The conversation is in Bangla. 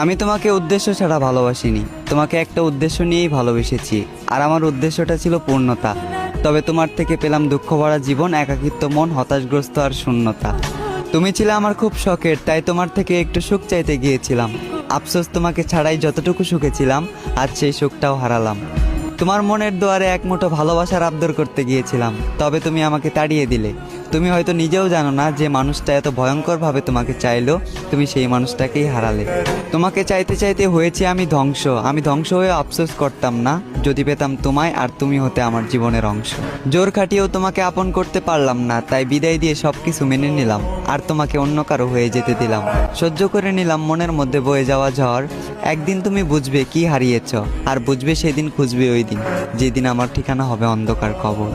আমি তোমাকে উদ্দেশ্য ছাড়া ভালোবাসিনি, তোমাকে একটা উদ্দেশ্য নিয়েই ভালোবেসেছি। আর আমার উদ্দেশ্যটা ছিল পূর্ণতা। তবে তোমার থেকে পেলাম দুঃখ ভরা জীবন, একাকিত্ব মন, হতাশগ্রস্ত আর শূন্যতা। তুমি ছিলে আমার খুব শখের, তাই তোমার থেকে একটু সুখ চাইতে গিয়েছিলাম। আফসোস, তোমাকে ছাড়াই যতটুকু সুখে ছিলাম, আজ সেই সুখটাও হারালাম। তোমার মনের দুয়ারে এক মুঠো ভালোবাসার আবদার করতে গিয়েছিলাম, তবে তুমি আমাকে তাড়িয়ে দিলে। তুমি হয়তো নিজেও জানো না যে মানুষটা এত ভয়ঙ্করভাবে তোমাকে চাইলো, তুমি সেই মানুষটাকেই হারালে। তোমাকে চাইতে চাইতে হয়েছে আমি ধ্বংস। আমি ধ্বংস হয়ে আফসোস করতাম না যদি পেতাম তোমায়, আর তুমি হতে আমার জীবনের অংশ। জোর খাটিয়েও তোমাকে আপন করতে পারলাম না, তাই বিদায় দিয়ে সবকিছু মেনে নিলাম, আর তোমাকে অন্য কারো হয়ে যেতে দিলাম। সহ্য করে নিলাম মনের মধ্যে বয়ে যাওয়া ঝড়। একদিন তুমি বুঝবে কি হারিয়েছ, আর বুঝবে সেদিন, খুঁজবে ওই দিন যেদিন আমার ঠিকানা হবে অন্ধকার কবর।